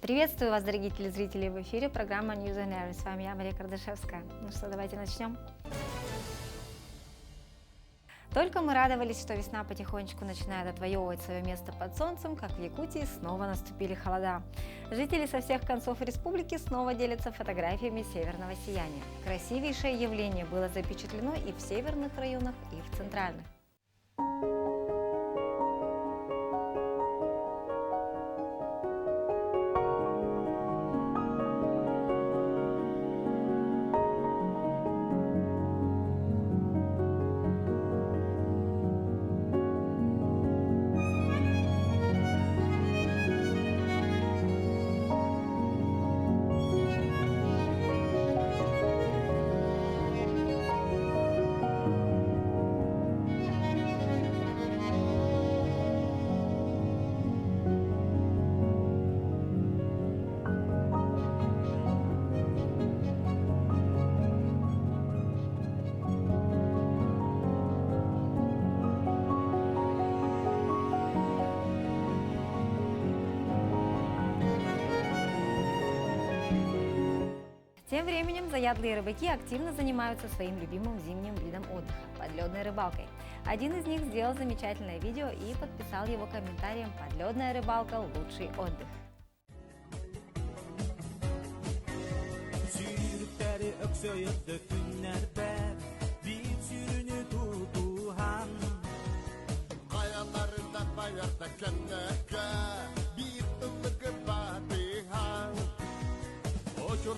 Приветствую вас, дорогие телезрители, в эфире программа News on Air. С вами я, Мария Кардашевская. Ну что, давайте начнем. Только мы радовались, что весна потихонечку начинает отвоевывать свое место под солнцем, как в Якутии снова наступили холода. Жители со всех концов республики снова делятся фотографиями северного сияния. Красивейшее явление было запечатлено и в северных районах, и в центральных. Тем временем заядлые рыбаки активно занимаются своим любимым зимним видом отдыха – подледной рыбалкой. Один из них сделал замечательное видео и подписал его комментарием «Подледная рыбалка – лучший отдых».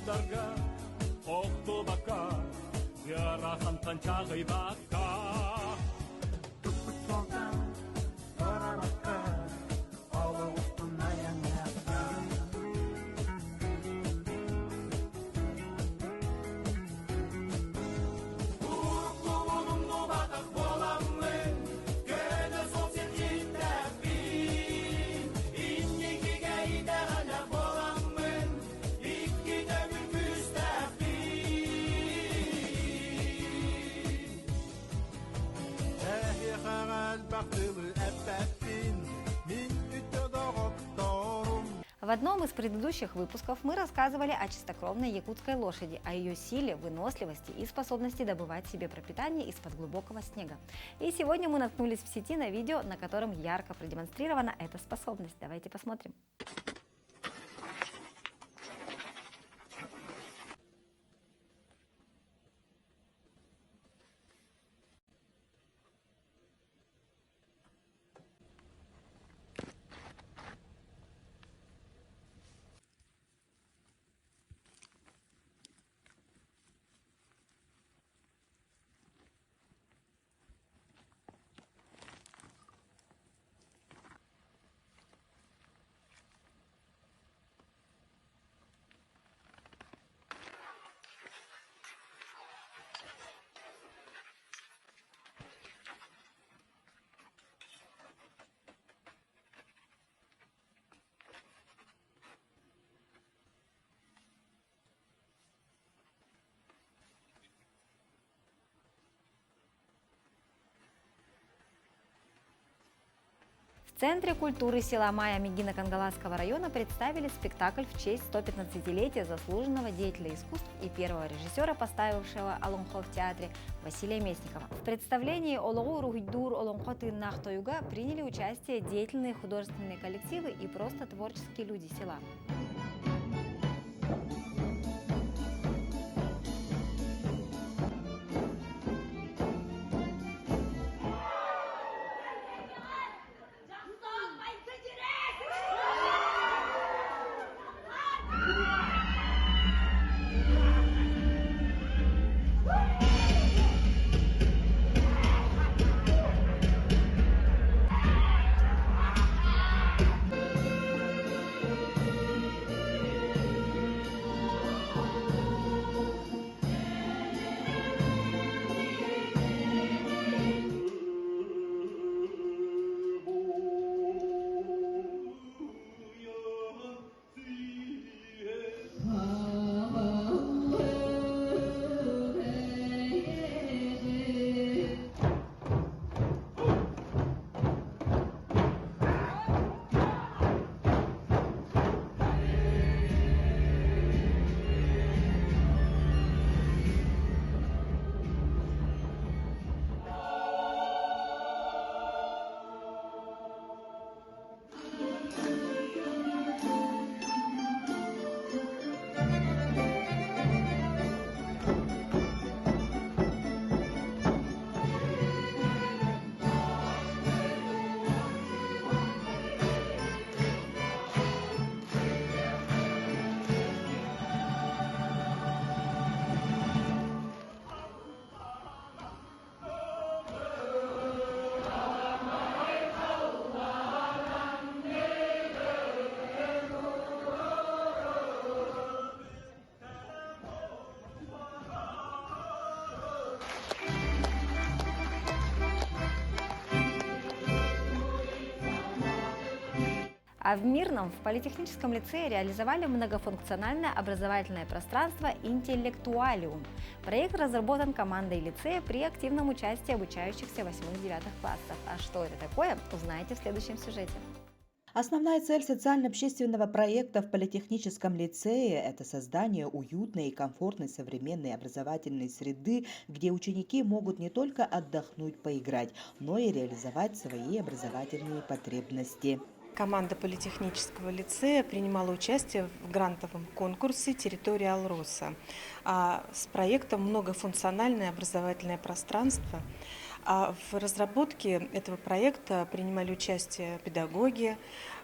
Darga, okto baka, garasan tancagay baka. Tukutsokan, karabaka, awa utunayan yaka. Ukulunum no batak bolamlen, kena sosyen itapin, innikiga idahana bolamlen, ikkide В одном из предыдущих выпусков мы рассказывали о чистокровной якутской лошади, о ее силе, выносливости и способности добывать себе пропитание из-под глубокого снега. И сегодня мы наткнулись в сети на видео, на котором ярко продемонстрирована эта способность. Давайте посмотрим. В Центре культуры села Майя Мегино-Кангаласского района представили спектакль в честь 115-летия заслуженного деятеля искусств и первого режиссера, поставившего Олонхо в театре, Василия Местникова. В представлении «Ологу Ругидур Олонхоты Нахтоюга» приняли участие деятельные художественные коллективы и просто творческие люди села. А в Мирном в политехническом лицее реализовали многофункциональное образовательное пространство «Интеллектуалиум». Проект разработан командой лицея при активном участии обучающихся 8-9 классов. А что это такое, узнаете в следующем сюжете. Основная цель социально-общественного проекта в политехническом лицее – это создание уютной и комфортной современной образовательной среды, где ученики могут не только отдохнуть, поиграть, но и реализовать свои образовательные потребности. Команда политехнического лицея принимала участие в грантовом конкурсе «Территория Алроса» с проектом «Многофункциональное образовательное пространство». В разработке этого проекта принимали участие педагоги,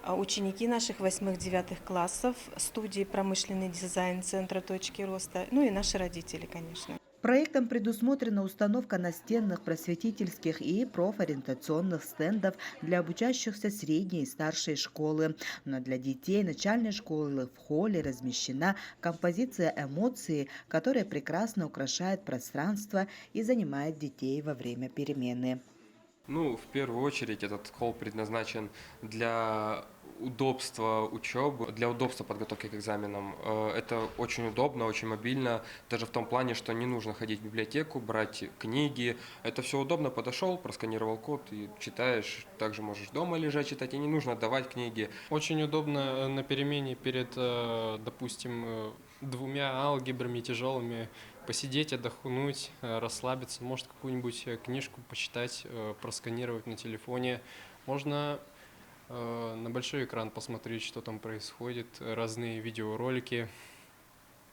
ученики наших 8-9 классов студии «Промышленный дизайн» Центра «Точки роста», ну и наши родители, конечно. Проектом предусмотрена установка настенных просветительских и профориентационных стендов для обучающихся средней и старшей школы. Но для детей начальной школы в холле размещена композиция «Эмоции», которая прекрасно украшает пространство и занимает детей во время перемены. В первую очередь этот холл предназначен для удобства учебы, для удобства подготовки к экзаменам. Это очень удобно, очень мобильно, даже в том плане, что не нужно ходить в библиотеку, брать книги. Это все удобно, подошел, просканировал код и читаешь. Также можешь дома лежать читать, и не нужно отдавать книги. Очень удобно на перемене перед, допустим, 2 алгебрами тяжелыми посидеть, отдохнуть, расслабиться, может какую-нибудь книжку почитать, просканировать на телефоне. Можно на большой экран посмотреть, что там происходит, разные видеоролики.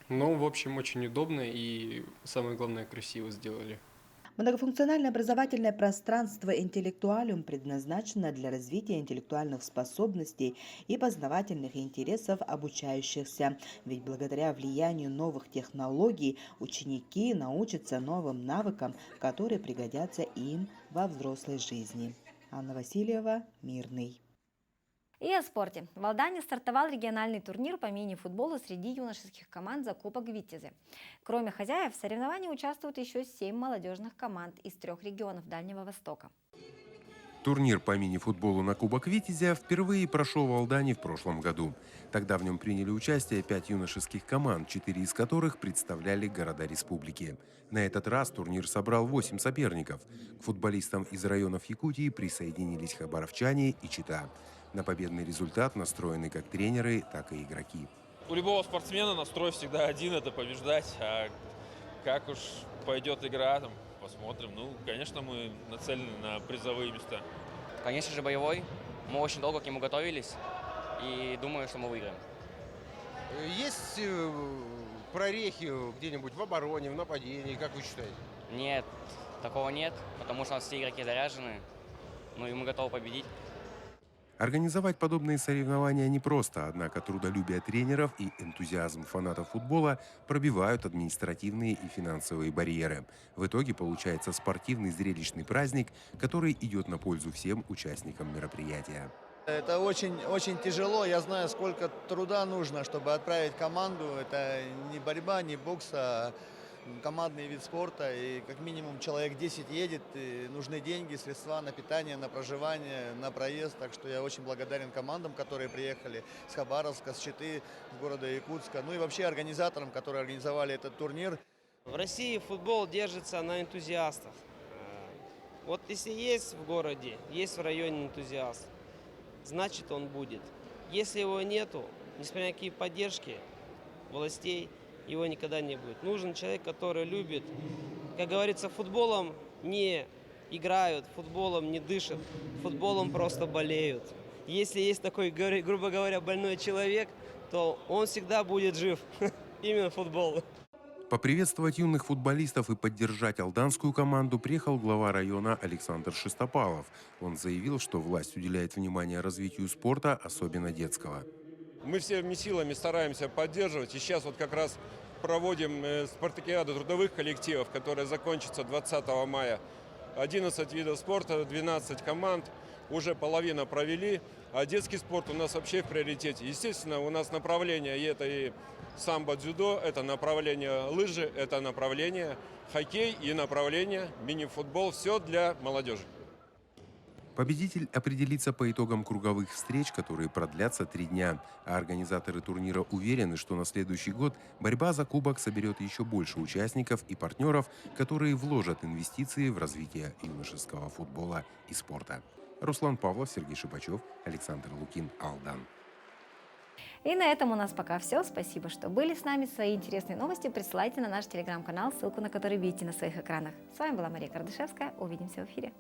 В общем, очень удобно и, самое главное, красиво сделали. Многофункциональное образовательное пространство «Интеллектуалиум» предназначено для развития интеллектуальных способностей и познавательных интересов обучающихся. Ведь благодаря влиянию новых технологий ученики научатся новым навыкам, которые пригодятся им во взрослой жизни. Анна Васильева, Мирный. И о спорте. В Алдане стартовал региональный турнир по мини-футболу среди юношеских команд за Кубок Витязя. Кроме хозяев, в соревновании участвуют еще 7 молодежных команд из 3 регионов Дальнего Востока. Турнир по мини-футболу на Кубок Витязя впервые прошел в Алдане в прошлом году. Тогда в нем приняли участие 5 юношеских команд, 4 из которых представляли города республики. На этот раз турнир собрал 8 соперников. К футболистам из районов Якутии присоединились хабаровчане и Чита. На победный результат настроены как тренеры, так и игроки. У любого спортсмена настрой всегда один – это побеждать. А как уж пойдет игра, посмотрим. Конечно, мы нацелены на призовые места. Конечно же, боевой. Мы очень долго к нему готовились и думаю, что мы выиграем. Есть прорехи где-нибудь в обороне, в нападении, как вы считаете? Нет, такого нет, потому что у нас все игроки заряжены, и мы готовы победить. Организовать подобные соревнования непросто, однако трудолюбие тренеров и энтузиазм фанатов футбола пробивают административные и финансовые барьеры. В итоге получается спортивный зрелищный праздник, который идет на пользу всем участникам мероприятия. Это очень тяжело. Я знаю, сколько труда нужно, чтобы отправить команду. Это не борьба, не бокс, а командный вид спорта. И как минимум человек 10 едет. И нужны деньги, средства на питание, на проживание, на проезд. Так что я очень благодарен командам, которые приехали с Хабаровска, с Читы, с города Якутска. И вообще организаторам, которые организовали этот турнир. В России футбол держится на энтузиастах. Вот если есть в городе, есть в районе энтузиаст, значит он будет. Если его нету, несмотря на какие поддержки властей, его никогда не будет. Нужен человек, который любит. Как говорится, футболом не играют, футболом не дышат, футболом просто болеют. Если есть такой, грубо говоря, больной человек, то он всегда будет жив. Именно футбол. Поприветствовать юных футболистов и поддержать алданскую команду приехал глава района Александр Шестопалов. Он заявил, что власть уделяет внимание развитию спорта, особенно детского. Мы всеми силами стараемся поддерживать. И сейчас как раз проводим спартакиаду трудовых коллективов, которая закончится 20 мая. 11 видов спорта, 12 команд. Уже половина провели. А детский спорт у нас вообще в приоритете. Естественно, у нас направление это и самбо-дзюдо, это направление лыжи, это направление хоккей и направление мини-футбол. Все для молодежи. Победитель определится по итогам круговых встреч, которые продлятся 3 дня. А организаторы турнира уверены, что на следующий год борьба за кубок соберет еще больше участников и партнеров, которые вложат инвестиции в развитие юношеского футбола и спорта. Руслан Павлов, Сергей Шипачев, Александр Лукин, Алдан. И на этом у нас пока все. Спасибо, что были с нами. Свои интересные новости присылайте на наш телеграм-канал, ссылку на который видите на своих экранах. С вами была Мария Кардашевская. Увидимся в эфире.